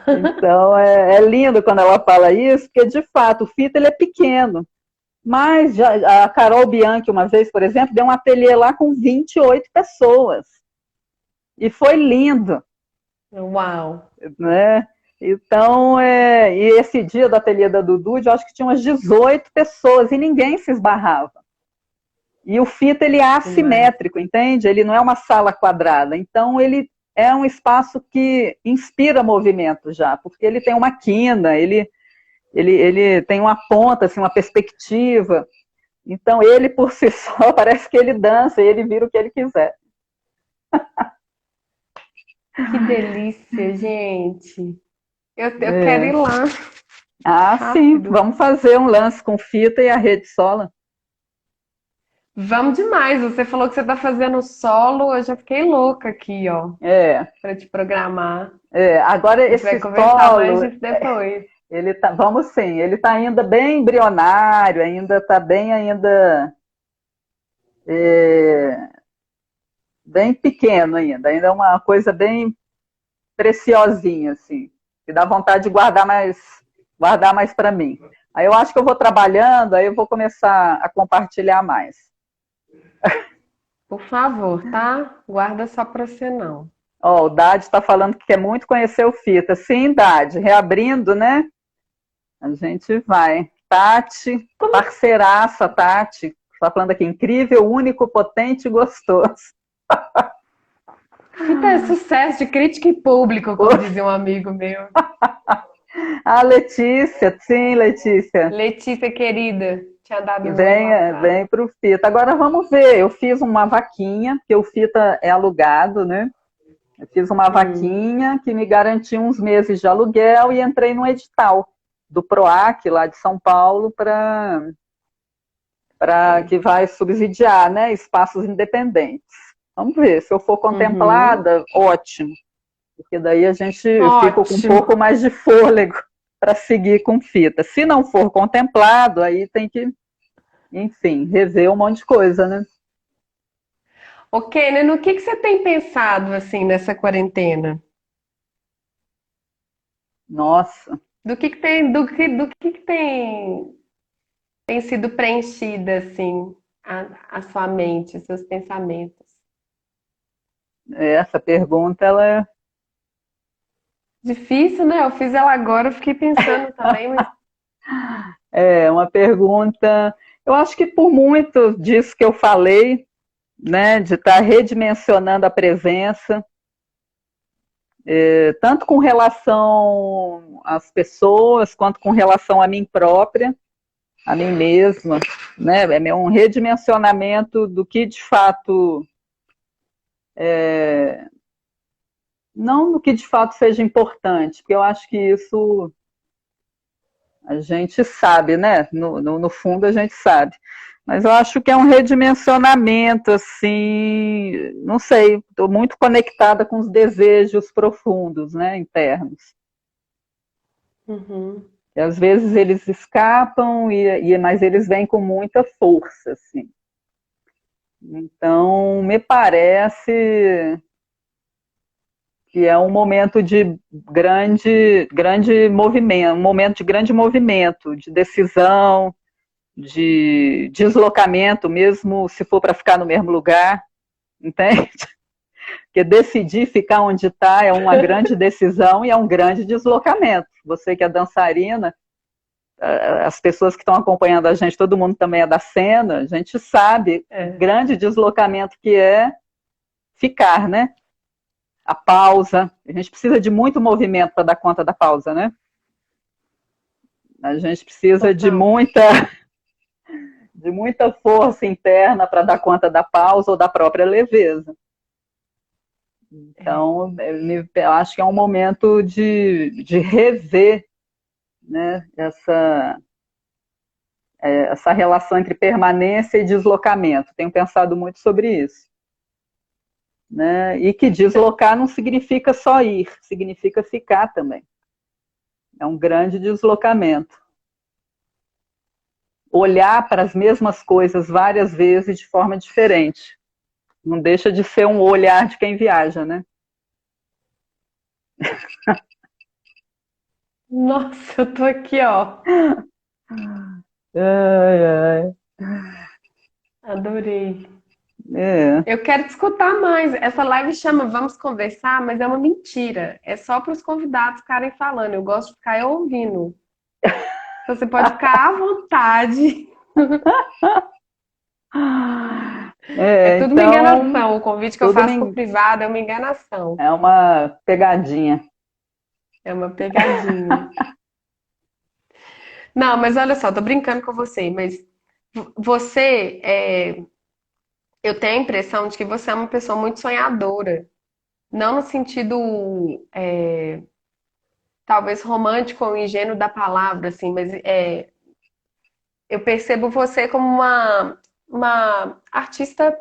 Então, é lindo quando ela fala isso, porque, de fato, o Fita, ele é pequeno. Mas a Carol Bianchi, uma vez, por exemplo, deu um ateliê lá com 28 pessoas. E foi lindo, Uau. né? Então, e esse dia do ateliê da Dudu, eu acho que tinha umas 18 pessoas e ninguém se esbarrava. E o Fita, ele é Demais. assimétrico, entende? Ele não é uma sala quadrada. Então, ele é um espaço que inspira movimento já, porque ele tem uma quina, ele tem uma ponta, assim, uma perspectiva. Então, ele por si só, parece que ele dança e ele vira o que ele quiser. Que delícia, gente. Eu quero ir lá Ah, sim, rápido. vamos fazer um lance com Fita e a rede sola. Vamos demais. Você falou que você tá fazendo solo, eu já fiquei louca aqui, ó, É, pra te programar. agora A gente vai esse conversar mais solo, disso depois. ele tá, vamos sim, ele está ainda bem embrionário, ainda está bem é, bem pequeno ainda é uma coisa bem preciosinha assim, que dá vontade de guardar mais para mim. Aí eu acho que eu vou trabalhando, aí eu vou começar a compartilhar mais. Por favor, tá? Guarda só pra você não. Ó, o Dade está falando que quer muito conhecer o Fita. Sim, Dade, reabrindo, né? A gente vai. Tati, parceiraça, Tati, está falando aqui, incrível, único, potente e gostoso. Fita é sucesso de crítica e público, como dizia um amigo meu. A Letícia, sim, Letícia, Letícia, querida, tinha dado um oi lá atrás. vem para o Fita. Agora vamos ver, eu fiz uma vaquinha, porque o Fita é alugado, né? Eu fiz uma Hum. vaquinha que me garantia uns meses de aluguel e entrei no edital do PROAC, lá de São Paulo, para que vai subsidiar, né, espaços independentes. Vamos ver, se eu for contemplada, ótimo, porque daí a gente fica com um pouco mais de fôlego para seguir com fita. Se não for contemplado, aí tem que, enfim, rever um monte de coisa, né? Ok, né? No que você tem pensado assim nessa quarentena? Nossa, Do que tem sido preenchida assim a sua mente, os seus pensamentos? essa pergunta, ela Difícil, né? Eu fiz ela agora, eu fiquei pensando também, mas é uma pergunta, eu acho que por muito disso que eu falei, né, de estar redimensionando a presença, tanto com relação às pessoas, quanto com relação a mim própria, a mim mesma, né, é um redimensionamento do que de fato, não do que de fato seja importante, porque eu acho que isso a gente sabe, né, no fundo a gente sabe. Mas eu acho que é um redimensionamento, assim, não sei, estou muito conectada com os desejos profundos, né, internos. uhum. E às vezes eles escapam, mas eles vêm com muita força, assim. Então, me parece que é um momento de grande movimento, um momento de grande movimento, de decisão, de deslocamento, mesmo se for para ficar no mesmo lugar, entende? Porque decidir ficar onde está é uma grande decisão e é um grande deslocamento. Você que é dançarina, as pessoas que estão acompanhando a gente, todo mundo também é da cena, a gente sabe o grande deslocamento que é ficar, né? A pausa, a gente precisa de muito movimento para dar conta da pausa, né? A gente precisa de muita força interna para dar conta da pausa ou da própria leveza. Então, eu acho que é um momento de rever, né, essa relação entre permanência e deslocamento. Tenho pensado muito sobre isso. Né? E que deslocar não significa só ir, significa ficar também. É um grande deslocamento. Olhar para as mesmas coisas várias vezes de forma diferente. Não deixa de ser um olhar de quem viaja, né? Nossa, eu tô aqui, ó. Ai, ai. Adorei. É. Eu quero te escutar mais. Essa live chama Vamos Conversar, mas é uma mentira. É só para os convidados ficarem falando. Eu gosto de ficar ouvindo. Então você pode ficar à vontade. É tudo uma Então, enganação. O convite que eu tudo faço por privado é uma enganação. é uma pegadinha. É uma pegadinha. Não, mas olha só, tô brincando com você, mas você, eu tenho a impressão de que você é uma pessoa muito sonhadora. Não no sentido, talvez romântico ou ingênuo da palavra, assim, mas eu percebo você como uma artista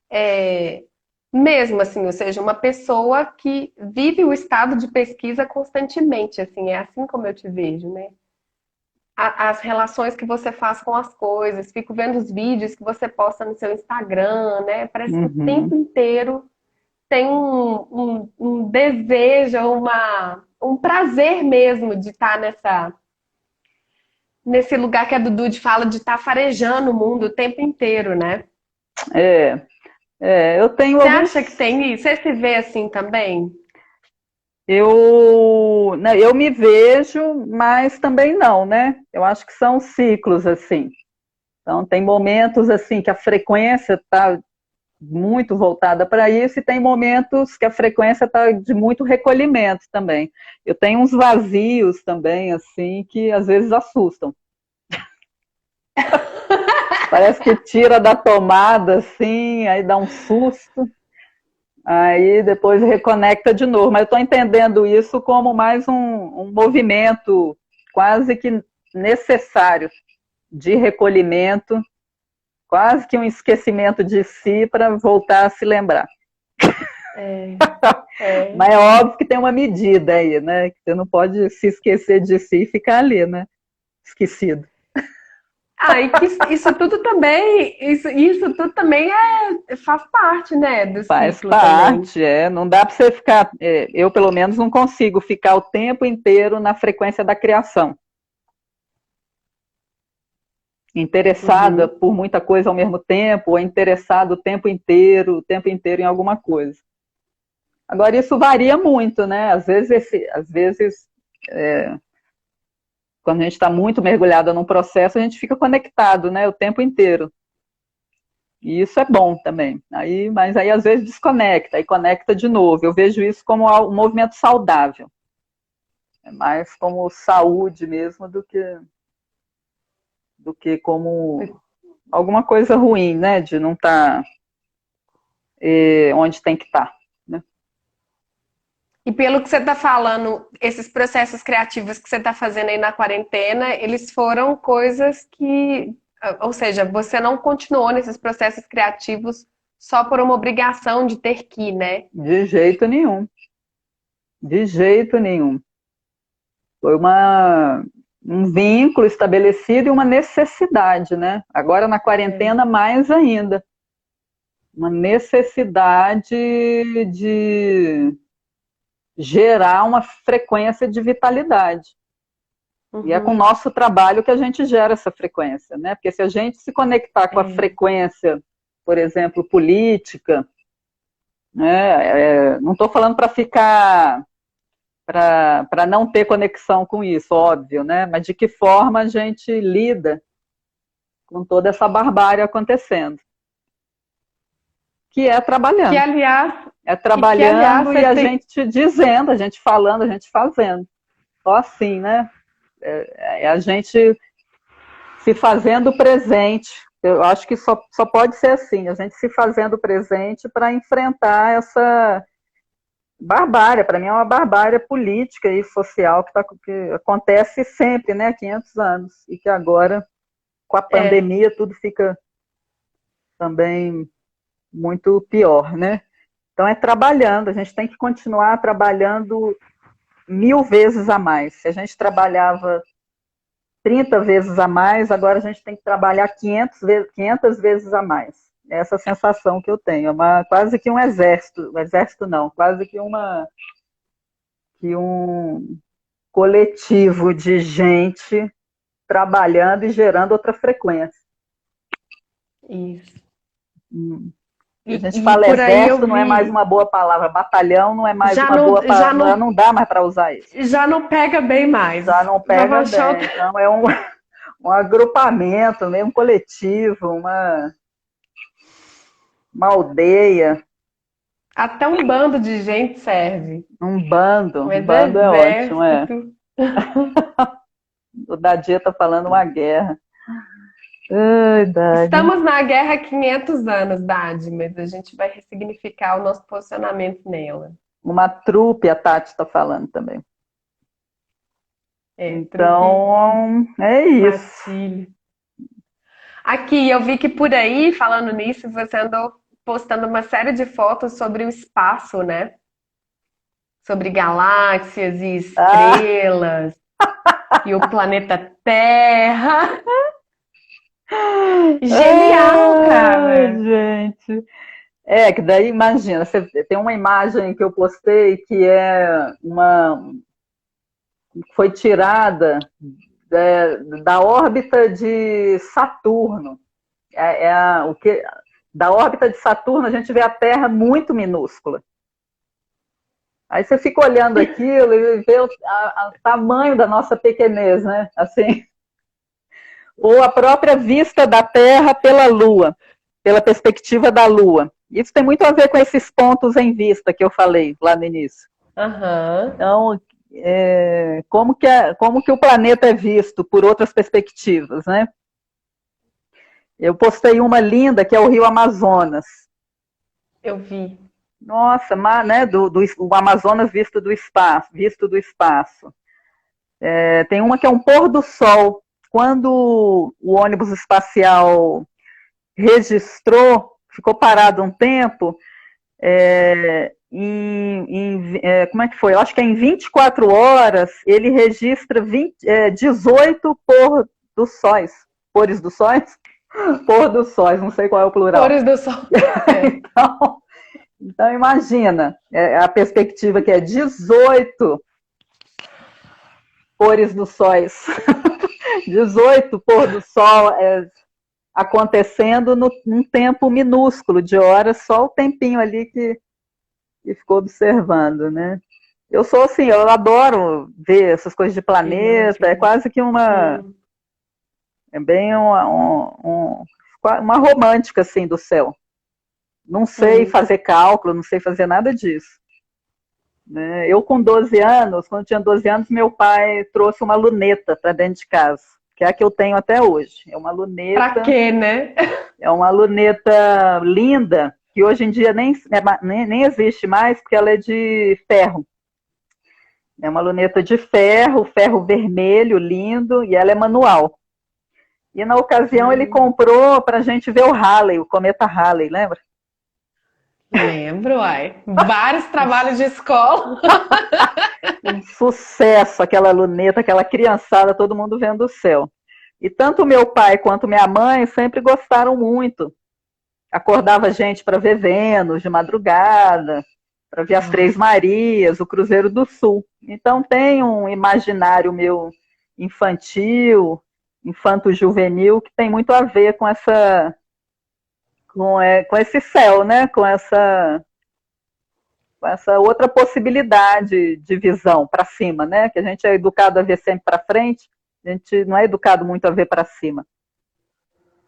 é, mesmo, assim, ou seja, uma pessoa que vive o estado de pesquisa constantemente, assim, é assim como eu te vejo, né? As relações que você faz com as coisas, fico vendo os vídeos que você posta no seu Instagram, né? Parece que o Uhum. tempo inteiro tem um desejo, um prazer mesmo de estar nesse lugar que a Dudu fala de estar farejando o mundo o tempo inteiro, né? É, eu tenho Você alguns. acha que tem isso? Você se vê assim também? Eu me vejo, mas também não, né? Eu acho que são ciclos, assim. Então, tem momentos, assim, que a frequência está muito voltada para isso, e tem momentos que a frequência está de muito recolhimento também. Eu tenho uns vazios também, assim, que às vezes assustam. Parece que tira da tomada, assim, aí dá um susto. Aí depois reconecta de novo. Mas eu estou entendendo isso como mais um movimento quase que necessário de recolhimento quase que um esquecimento de si para voltar a se lembrar. Mas é óbvio que tem uma medida aí, né? Que você não pode se esquecer de si e ficar ali, né? Esquecido. E que isso tudo também, isso tudo também faz parte, né, do Faz ciclo parte, também. não dá para você ficar, eu pelo menos não consigo ficar o tempo inteiro na frequência da criação. Interessada por muita coisa ao mesmo tempo, ou interessado o tempo inteiro em alguma coisa. Agora, isso varia muito, né? Às vezes quando a gente está muito mergulhado num processo, a gente fica conectado, né, o tempo inteiro. E isso é bom também. Mas aí, às vezes, desconecta, aí conecta de novo. Eu vejo isso como um movimento saudável. É mais como saúde mesmo do que como alguma coisa ruim, né, de não estar onde tem que estar. E pelo que você está falando, esses processos criativos que você está fazendo aí na quarentena, eles foram coisas que, ou seja, você não continuou nesses processos criativos só por uma obrigação de ter que, né? De jeito nenhum. De jeito nenhum. Foi um vínculo estabelecido e uma necessidade, né? Agora na quarentena, mais ainda. Uma necessidade de gerar uma frequência de vitalidade. E é com o nosso trabalho que a gente gera essa frequência, né? Porque se a gente se conectar com a frequência, por exemplo, política, né? Não estou falando para ficar, para não ter conexão com isso, óbvio, né? Mas de que forma a gente lida com toda essa barbárie acontecendo? Que é trabalhando. Que, aliás, é trabalhando e a gente dizendo, a gente falando, a gente fazendo. Só assim, né? A gente se fazendo presente. Eu acho que só pode ser assim, a gente se fazendo presente para enfrentar essa barbárie. Para mim é uma barbárie política e social que acontece sempre, né? Há 500 anos. E que agora, com a pandemia, tudo fica também muito pior, né? Então é trabalhando, a gente tem que continuar trabalhando 1000 vezes a mais. Se a gente trabalhava 30 vezes a mais, agora a gente tem que trabalhar 500 vezes a mais. É essa sensação que eu tenho, quase que um exército não, quase que um coletivo de gente trabalhando e gerando outra frequência. Isso. A gente fala exército, não é mais uma boa palavra. Batalhão não é mais uma boa palavra. Não dá mais para usar isso. Já não pega bem mais. Já não pega bem. Então é um agrupamento, meio um coletivo, uma aldeia. Até um bando de gente serve. Um bando é ótimo, O Dadia está falando uma guerra. Estamos na guerra há 500 anos, Dadi, mas a gente vai ressignificar o nosso posicionamento nela. Uma trupe, a Tati está falando também. Então, é isso. Matilha. Aqui, eu vi que por aí, falando nisso, você andou postando uma série de fotos sobre o espaço, né? Sobre galáxias e estrelas, e o planeta Terra. Genial, cara! Gente. Que daí, imagina, você tem uma imagem que eu postei que foi tirada da órbita de Saturno. Da órbita de Saturno a gente vê a Terra muito minúscula. Aí você fica olhando aquilo e vê o tamanho da nossa pequenez, né? Assim. Ou a própria vista da Terra pela Lua, pela perspectiva da Lua. Isso tem muito a ver com esses pontos em vista que eu falei lá no início. Então, como que o planeta é visto por outras perspectivas, né? Eu postei uma linda, que é o Rio Amazonas. Eu vi. Nossa, né, o Amazonas visto do espaço. Tem uma que é um pôr do sol. Quando o ônibus espacial registrou, ficou parado um tempo, como é que foi? Eu acho que em 24 horas ele registra 18 pores do sóis? Pôr do sóis, não sei qual é o plural. Cores do sol. Então imagina, a perspectiva que é 18 pores do sóis. 18 pôr do sol acontecendo num tempo minúsculo de horas, só o tempinho ali que ficou observando, né? Eu sou assim, eu adoro ver essas coisas de planeta, é quase que é bem uma romântica, assim, do céu. Não sei fazer cálculo, não sei fazer nada disso. Né? Eu, com 12 anos, quando tinha 12 anos, meu pai trouxe uma luneta para dentro de casa, que é a que eu tenho até hoje. É uma luneta... Pra quê, né? É uma luneta linda, que hoje em dia nem existe mais, porque ela é de ferro. É uma luneta de ferro, ferro vermelho, lindo, e ela é manual. E na ocasião ele comprou para a gente ver o Halley, o cometa Halley, lembra? Lembro, uai. Vários trabalhos de escola. Um sucesso, aquela luneta, aquela criançada, todo mundo vendo o céu. E tanto meu pai quanto minha mãe sempre gostaram muito. Acordava a gente para ver Vênus de madrugada, para ver as Três Marias, o Cruzeiro do Sul. Então tem um imaginário meu infantil, infanto-juvenil, que tem muito a ver com esse céu, né? Com essa outra possibilidade de visão para cima, né? Que a gente é educado a ver sempre para frente, a gente não é educado muito a ver para cima.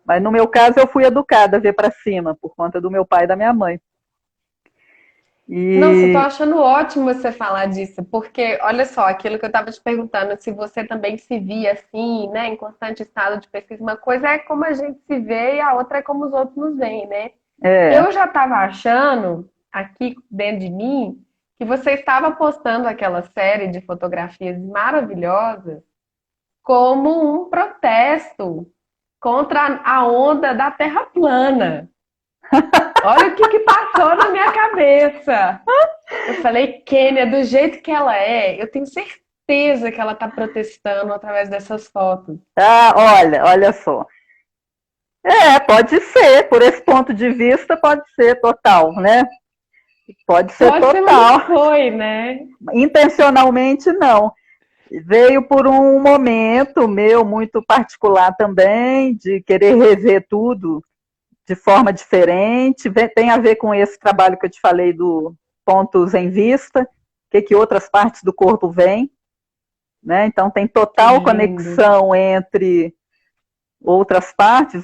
Mas no meu caso eu fui educada a ver para cima, por conta do meu pai e da minha mãe. Nossa, eu tô achando ótimo você falar disso, porque olha só, aquilo que eu estava te perguntando, se você também se via assim, né, em constante estado de pesquisa, uma coisa é como a gente se vê e a outra é como os outros nos veem, né? Eu já estava achando, aqui dentro de mim, que você estava postando aquela série de fotografias maravilhosas como um protesto contra a onda da Terra plana. Olha o que passou na minha cabeça. Eu falei, Kênia, do jeito que ela é, eu tenho certeza que ela está protestando através dessas fotos. Ah, olha só. Pode ser, por esse ponto de vista, pode ser total, né? Pode ser Pode ser, mas total. não foi, né? Intencionalmente, não. Veio por um momento meu muito particular também, de querer rever tudo de forma diferente. Tem a ver com esse trabalho que eu te falei do pontos em vista, que outras partes do corpo vêm, né? Então tem total conexão entre outras partes,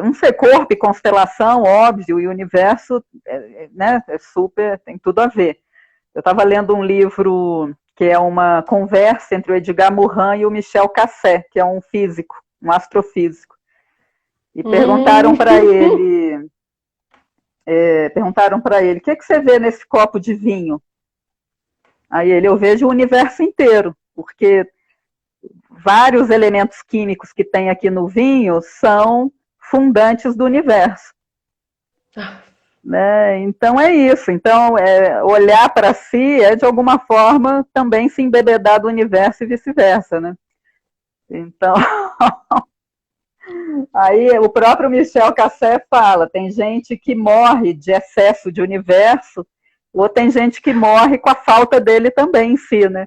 não sei, corpo e constelação, óbvio, e o universo, né, tem tudo a ver. Eu estava lendo um livro que é uma conversa entre o Edgar Morin e o Michel Cassé, que é um físico, um astrofísico. E perguntaram para ele, o que você vê nesse copo de vinho? Aí eu vejo o universo inteiro, porque vários elementos químicos que tem aqui no vinho são fundantes do universo. Né? Então é isso. Então, olhar para si é, de alguma forma, também se embebedar do universo e vice-versa. Né? Então, aí o próprio Michel Cassé fala, tem gente que morre de excesso de universo, ou tem gente que morre com a falta dele também em si, né?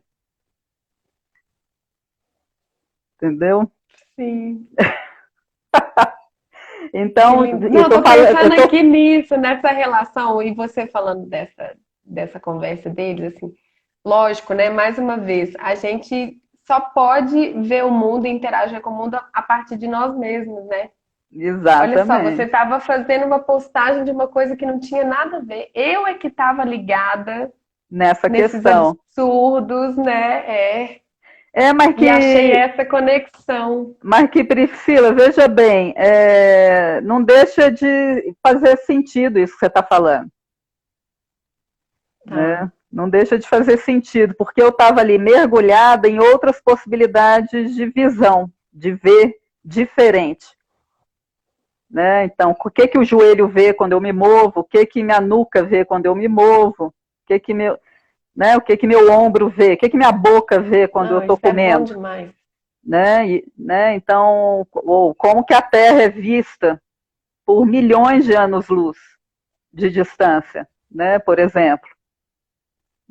Entendeu? Sim. Então, não, tô pensando aqui nisso, nessa relação, e você falando dessa conversa deles, assim, lógico, né? Mais uma vez, a gente só pode ver o mundo e interagir com o mundo a partir de nós mesmos, né? Exatamente. Olha só, você estava fazendo uma postagem de uma coisa que não tinha nada a ver. Eu é que estava ligada nesses questão. Absurdos, né? Mas que... E achei essa conexão. Mas que, Priscila, veja bem, não deixa de fazer sentido isso que você está falando. Né? Não deixa de fazer sentido, porque eu estava ali mergulhada em outras possibilidades de visão, de ver diferente. né? Então, o que que o joelho vê quando eu me movo? O que que minha nuca vê quando eu me movo? O que que meu, né? O que que meu ombro vê? O que que minha boca vê quando eu Não, estou isso é bom comendo? demais. Né? Né? Então, ou como que a Terra é vista por milhões de anos-luz de distância, né? Por exemplo.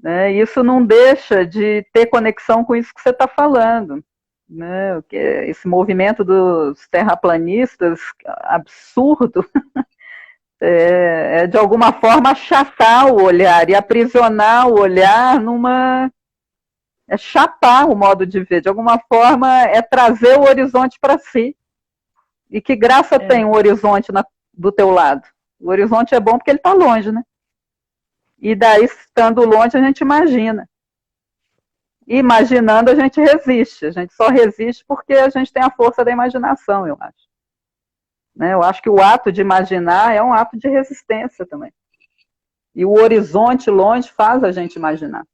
Né? Isso não deixa de ter conexão com isso que você está falando. Né? Esse movimento dos terraplanistas absurdo de alguma forma achatar o olhar e aprisionar o olhar numa. É chapar o modo de ver, de alguma forma é trazer o horizonte para si. E que graça tem um horizonte do teu lado? O horizonte é bom porque ele está longe, né? E daí, estando longe, a gente imagina. E imaginando, a gente resiste. A gente só resiste porque a gente tem a força da imaginação, eu acho. Né? Eu acho que o ato de imaginar é um ato de resistência também. E o horizonte longe faz a gente imaginar.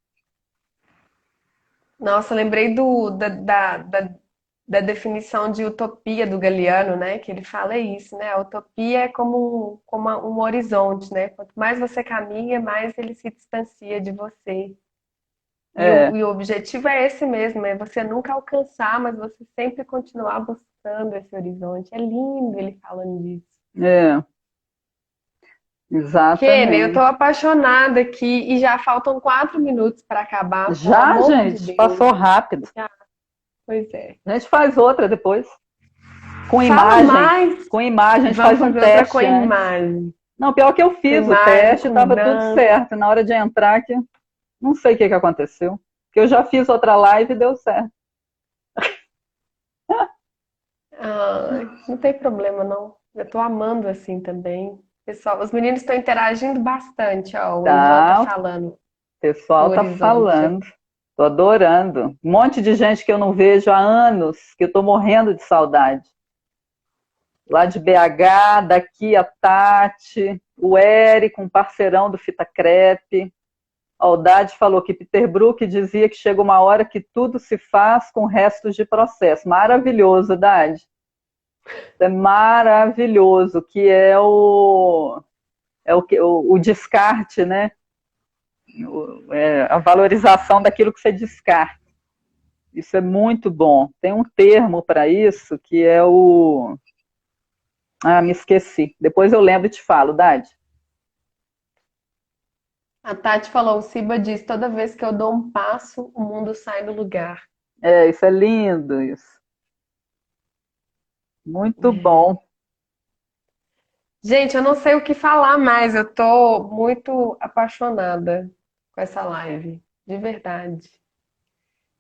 Nossa, lembrei da definição de utopia do Galeano, né? Que ele fala isso, né? A utopia é como um horizonte, né? Quanto mais você caminha, mais ele se distancia de você. E o objetivo é esse mesmo, é você nunca alcançar, mas você sempre continuar buscando esse horizonte. É lindo ele falando disso. Kenny, eu tô Exatamente. apaixonada aqui e já faltam 4 minutos para acabar, pelo Já, amor de gente, Deus. passou rápido. Já, pois é. A gente faz outra depois. Com Fala imagem. mais. Com imagem, a gente Vamos faz um fazer outra teste com antes. imagem. Não, pior que eu Com fiz o imagem, teste, com estava tudo dança. certo. Na hora de entrar, que não sei o que aconteceu. Porque eu já fiz outra live e deu certo. Não tem problema, não. Eu tô amando assim também. Pessoal, os meninos estão interagindo bastante, ó. O Ivan tá Tá, o falando do pessoal tá horizonte. falando. Tô adorando. Um monte de gente que eu não vejo há anos, que eu tô morrendo de saudade. Lá de BH, daqui a Tati, o Érico, um parceirão do Fita Crepe. A Aldade falou que Peter Brook dizia que chega uma hora que tudo se faz com restos de processo. Maravilhoso, Dade. É maravilhoso, que o descarte, né? A valorização daquilo que você descarta. Isso é muito bom. Tem um termo para isso que é o... Ah, me esqueci. Depois eu lembro e te falo, Dade. A Tati falou, o Siba diz, toda vez que eu dou um passo, o mundo sai do lugar. Isso é lindo, isso. Muito bom. Gente, eu não sei o que falar mais. Eu tô muito apaixonada com essa live, de verdade.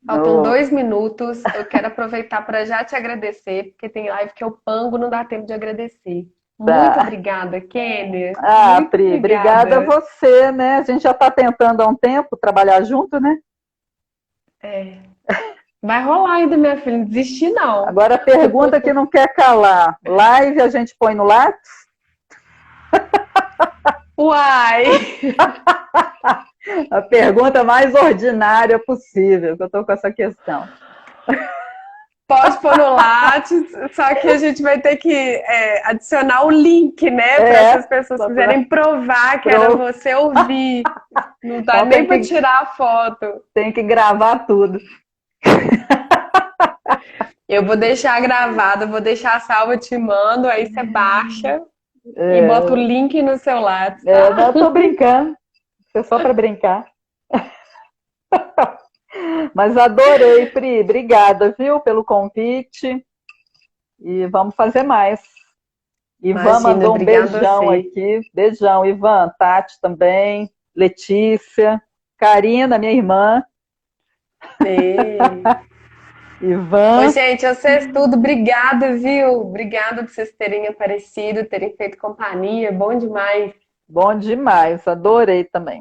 Faltam Oh, 2 minutos. Eu quero aproveitar para já te agradecer, porque tem live que eu pango, não dá tempo de agradecer. Muito tá. obrigada, Kenny. Ah, Muito Pri, obrigada a obrigada. você, né? A gente já está tentando há um tempo trabalhar junto, né? Vai rolar ainda, minha filha. Não desistir, não. Agora a pergunta que não quer calar. Live a gente põe no Lattes? Uai! A pergunta mais ordinária possível, que eu estou com essa questão. Pode pôr no Lattes, só que a gente vai ter que adicionar o link, né? Para as pessoas quiserem provar que era você ouvir. Não dá Então nem para tirar a foto. Tem que gravar tudo. Eu vou deixar gravado, vou deixar salvo, eu te mando, aí você baixa e bota o link no seu Lattes, tá? Não, eu tô brincando. Isso é só para brincar. Mas adorei, Pri. Obrigada, viu, pelo convite. E vamos fazer mais. Ivan mandou um beijão aqui. Beijão, Ivan. Tati também. Letícia. Karina, minha irmã. Ivan. Oi, gente, vocês tudo, obrigada, viu? Obrigada por vocês terem aparecido, terem feito companhia, bom demais. Bom demais, adorei também.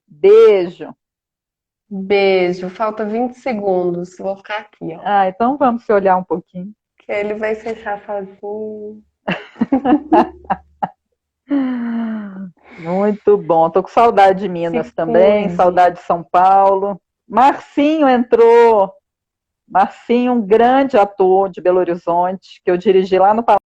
Beijo. Beijo, falta 20 segundos, vou ficar aqui, ó. Então vamos se olhar um pouquinho. Que ele vai fechar sozinho. Muito bom, tô com saudade de Minas também, saudade de São Paulo. Marcinho entrou. Marcinho, um grande ator de Belo Horizonte, que eu dirigi lá no